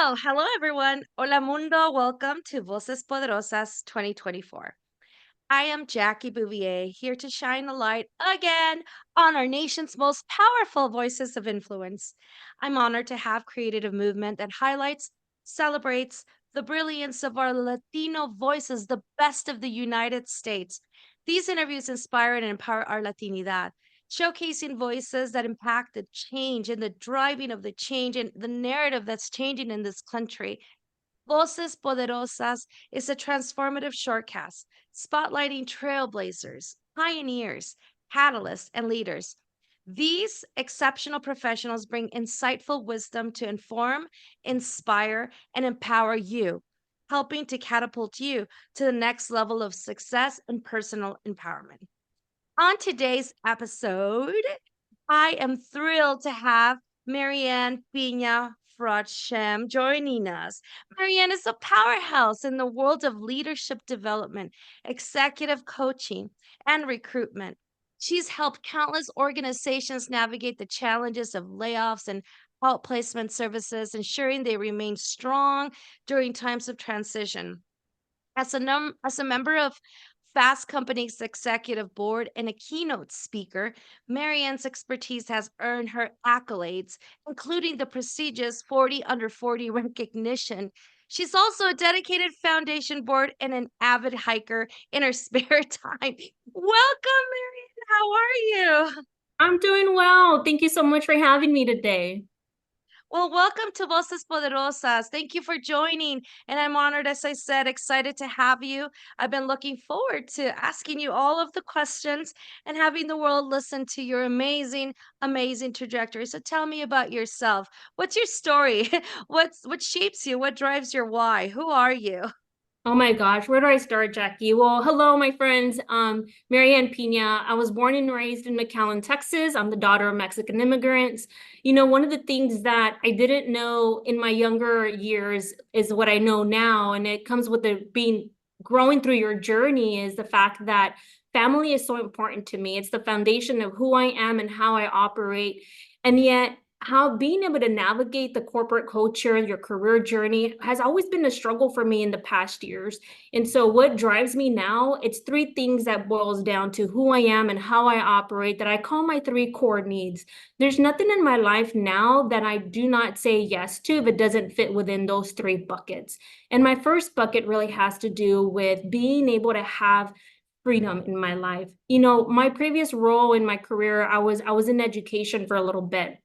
Well, hello everyone. Hola mundo. Welcome to Voces Poderosas 2024. I am Jackie Bouvier, here to shine a light again on our nation's most powerful voices of influence. I'm honored to have created a movement that highlights, celebrates the brilliance of our Latino voices, the best of the United States. These interviews inspire and empower our Latinidad, showcasing voices that impact the change and the driving of the change and the narrative that's changing in this country. Voces Poderosas is a transformative shortcast spotlighting trailblazers, pioneers, catalysts, and leaders. These exceptional professionals bring insightful wisdom to inform, inspire, and empower you, helping to catapult you to the next level of success and personal empowerment. On today's episode, I am thrilled to have Maryanne Peña Fraudsham joining us. Maryanne is a powerhouse in the world of leadership development, executive coaching, and recruitment. She's helped countless organizations navigate the challenges of layoffs and outplacement services, ensuring they remain strong during times of transition. As a member of Fast Company's executive board and a keynote speaker, Marianne's expertise has earned her accolades, including the prestigious 40 Under 40 recognition. She's also a dedicated foundation board and an avid hiker in her spare time. Welcome, Marianne. How are you? I'm doing well. Thank you so much for having me today. Well, welcome to Voces Poderosas. Thank you for joining. And I'm honored, as I said, excited to have you. I've been looking forward to asking you all of the questions and having the world listen to your amazing, amazing trajectory. So tell me about yourself. What's your story? What shapes you? What drives your why? Who are you? Oh my gosh, where do I start, Jackie? Well, hello, my friends. Maryanne Peña. I was born and raised in McAllen, Texas. I'm the daughter of Mexican immigrants. One of the things that I didn't know in my younger years is what I know now, and it comes with the being growing through your journey is the fact that family is so important to me. It's the foundation of who I am and how I operate. And yet, how being able to navigate the corporate culture and your career journey has always been a struggle for me in the past years. And so what drives me now, it's three things that boils down to who I am and how I operate that I call my three core needs. There's nothing in my life now that I do not say yes to if it doesn't fit within those three buckets. And my first bucket really has to do with being able to have freedom in my life. My previous role in my career, I was in education for a little bit.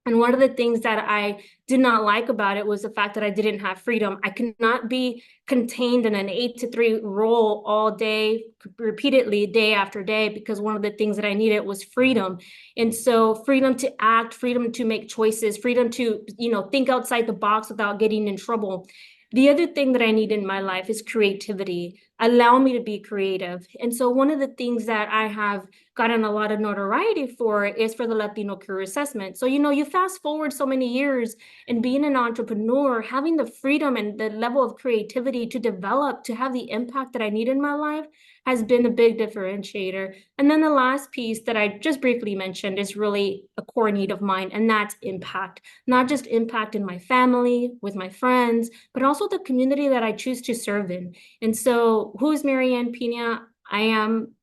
And one of the things that I did not like about it was the fact that I didn't have freedom. I could not be contained in an 8 to 3 role all day, repeatedly, day after day, because one of the things that I needed was freedom. And so freedom to act, freedom to make choices, freedom to, think outside the box without getting in trouble. The other thing that I need in my life is creativity. Allow me to be creative. And so one of the things that I have gotten a lot of notoriety for is for the Latino career assessment. So, you fast forward so many years and being an entrepreneur, having the freedom and the level of creativity to develop, to have the impact that I need in my life has been a big differentiator. And then the last piece that I just briefly mentioned is really a core need of mine, and that's impact. Not just impact in my family, with my friends, but also the community that I choose to serve in. And so who's Maryanne Peña? I am,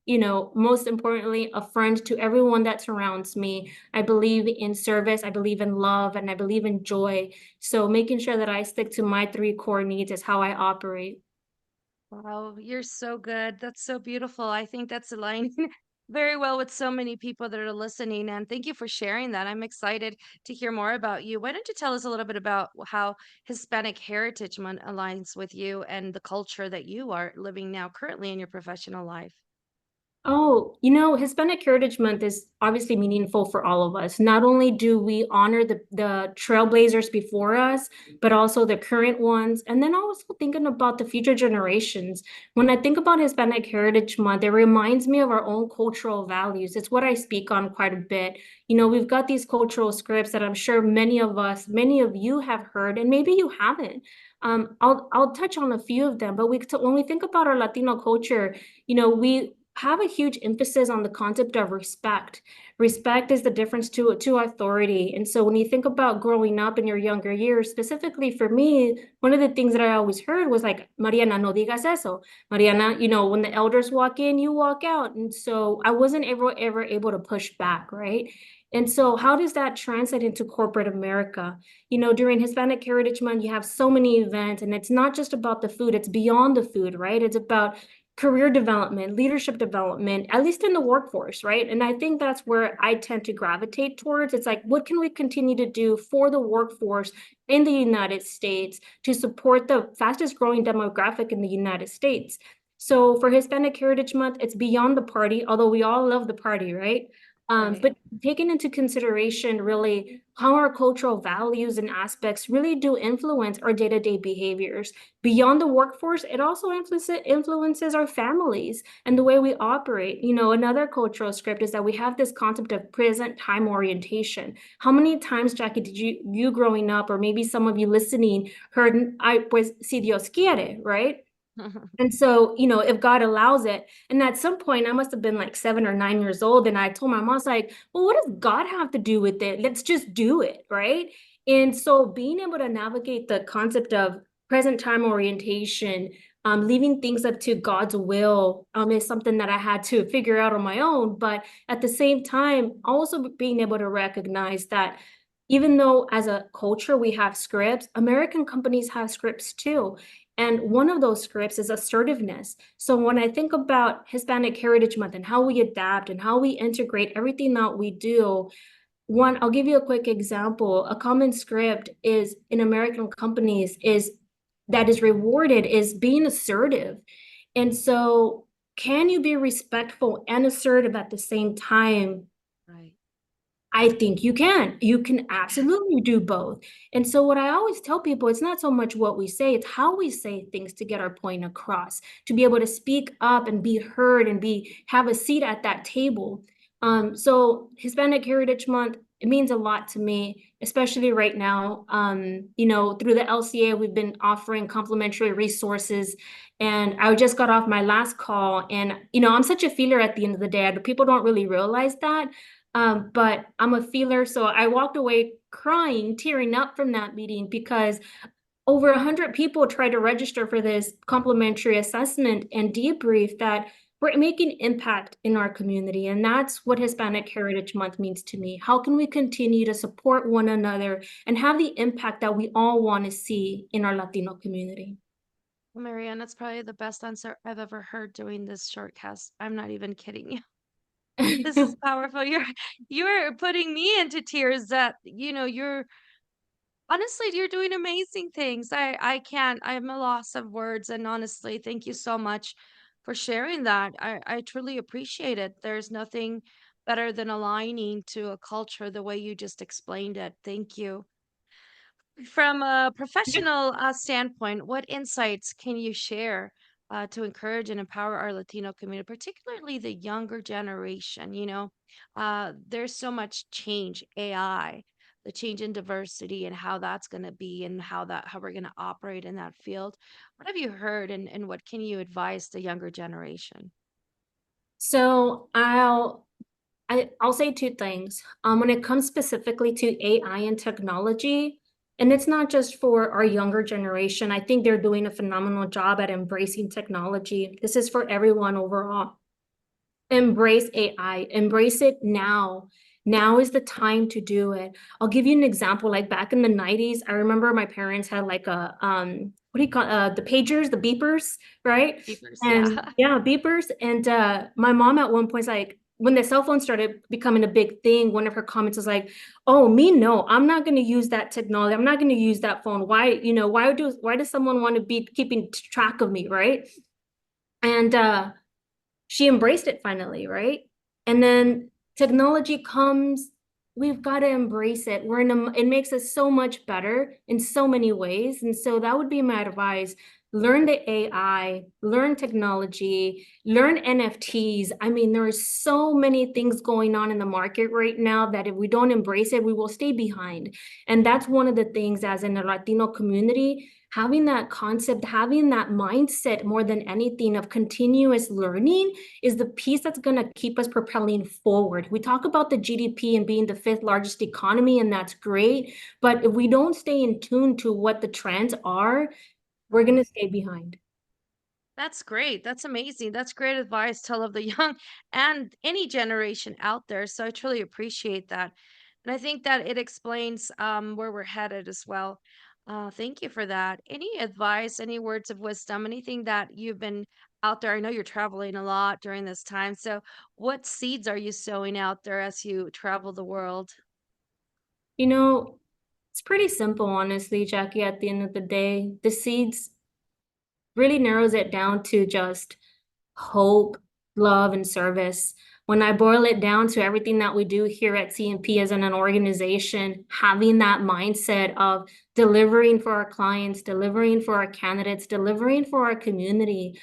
most importantly, a friend to everyone that surrounds me. I believe in service, I believe in love, and I believe in joy. So making sure that I stick to my three core needs is how I operate. Wow, you're so good. That's so beautiful. I think that's aligning very well with so many people that are listening. And thank you for sharing that. I'm excited to hear more about you. Why don't you tell us a little bit about how Hispanic Heritage Month aligns with you and the culture that you are living now currently in your professional life? Oh, Hispanic Heritage Month is obviously meaningful for all of us. Not only do we honor the trailblazers before us, but also the current ones. And then also thinking about the future generations. When I think about Hispanic Heritage Month, it reminds me of our own cultural values. It's what I speak on quite a bit. We've got these cultural scripts that I'm sure many of you have heard, and maybe you haven't. I'll touch on a few of them, but when we think about our Latino culture, we have a huge emphasis on the concept of respect. Respect is the difference to authority. And so when you think about growing up in your younger years, specifically for me, one of the things that I always heard was like, Mariana, no digas eso. Mariana, when the elders walk in, you walk out. And so I wasn't ever able to push back, right? And so how does that translate into corporate America? During Hispanic Heritage Month, you have so many events, and it's not just about the food, it's beyond the food, right? It's about career development, leadership development, at least in the workforce, right? And I think that's where I tend to gravitate towards. It's like, what can we continue to do for the workforce in the United States to support the fastest growing demographic in the United States? So for Hispanic Heritage Month, it's beyond the party, although we all love the party, right? Right. But taking into consideration really how our cultural values and aspects really do influence our day-to-day behaviors. Beyond the workforce, it also influences our families and the way we operate. Another cultural script is that we have this concept of present time orientation. How many times, Jackie, did you growing up, or maybe some of you listening, heard, "Ay, pues, si Dios quiere," right? And so, if God allows it, and at some point I must have been like 7 or 9 years old, and I told my mom, I was like, well, what does God have to do with it? Let's just do it, right? And so being able to navigate the concept of present time orientation, leaving things up to God's will, is something that I had to figure out on my own. But at the same time, also being able to recognize that even though as a culture we have scripts, American companies have scripts too. And one of those scripts is assertiveness. So when I think about Hispanic Heritage Month and how we adapt and how we integrate everything that we do, I'll give you a quick example. A common script is in American companies that is rewarded is being assertive. And so can you be respectful and assertive at the same time? Right. I think you can. You can absolutely do both. And so what I always tell people, it's not so much what we say, it's how we say things to get our point across, to be able to speak up and be heard and have a seat at that table. So Hispanic Heritage Month, it means a lot to me, especially right now. Through the LCA, we've been offering complimentary resources. And I just got off my last call, and I'm such a feeler at the end of the day. People don't really realize that. But I'm a feeler, so I walked away crying, tearing up from that meeting because over 100 people tried to register for this complimentary assessment and debrief that we're making impact in our community. And that's what Hispanic Heritage Month means to me. How can we continue to support one another and have the impact that we all want to see in our Latino community? Marianne, that's probably the best answer I've ever heard doing this shortcast. I'm not even kidding you. This is powerful. You're putting me into tears that, you're honestly, you're doing amazing things. I can't. I'm a loss of words, and honestly, thank you so much for sharing that. I truly appreciate it. There's nothing better than aligning to a culture the way you just explained it. Thank you. From a professional standpoint, what insights can you share to encourage and empower our Latino community, particularly the younger generation? There's so much change, AI, the change in diversity, and how that's going to be, and how we're going to operate in that field. What have you heard, and what can you advise the younger generation? So I'll say two things. When it comes specifically to AI and technology, and it's not just for our younger generation, I think they're doing a phenomenal job at embracing technology. This is for everyone overall. Embrace AI, embrace it now. Now is the time to do it. I'll give you an example. Like back in the 90s, I remember my parents had like a what do you call the pagers, the beepers, right? Keepers, And yeah. yeah, beepers. And my mom at one point, like when the cell phone started becoming a big thing, one of her comments was like, "Oh, me, no, I'm not going to use that technology. I'm not going to use that phone. Why does someone want to be keeping track of me, right?" And she embraced it finally, right? And then technology comes, we've got to embrace it. It makes us so much better in so many ways. And so that would be my advice. learn the AI, learn technology, learn NFTs. I mean, there are so many things going on in the market right now that if we don't embrace it, we will stay behind. And that's one of the things as in the Latino community, having that concept, having that mindset more than anything of continuous learning is the piece that's going to keep us propelling forward. We talk about the GDP and being the 5th largest economy, and that's great. But if we don't stay in tune to what the trends are, we're going to stay behind. That's great. That's amazing. That's great advice to all of the young and any generation out there. So I truly appreciate that. And I think that it explains where we're headed as well. Thank you for that. Any advice, any words of wisdom, anything that you've been out there? I know you're traveling a lot during this time. So, what seeds are you sowing out there as you travel the world? You know, it's pretty simple, honestly, Jackie, at the end of the day. The seeds really narrows it down to just hope, love, and service. When I boil it down to everything that we do here at CMP as an organization, having that mindset of delivering for our clients, delivering for our candidates, delivering for our community.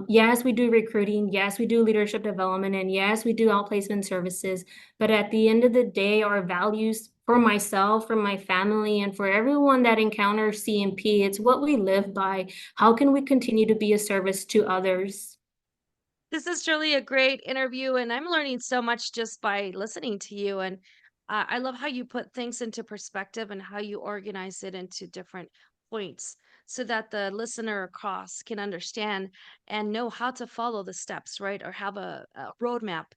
Yes, we do recruiting. Yes, we do leadership development. And yes, we do outplacement services. But at the end of the day, our values for myself, for my family, and for everyone that encounters CMP, it's what we live by. How can we continue to be a service to others? This is truly a great interview, and I'm learning so much just by listening to you. And I love how you put things into perspective and how you organize it into different points so that the listener across can understand and know how to follow the steps, right? Or have a roadmap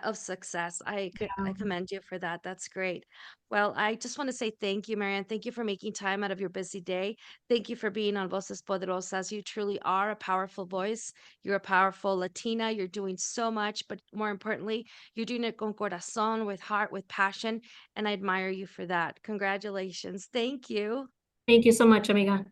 of success. I commend you for that. That's great. Well, I just want to say thank you, Maryanne. Thank you for making time out of your busy day. Thank you for being on Voces Poderosas. You truly are a powerful voice. You're a powerful Latina. You're doing so much, but more importantly, you're doing it con corazón, with heart, with passion. And I admire you for that. Congratulations. Thank you. Thank you so much, amiga.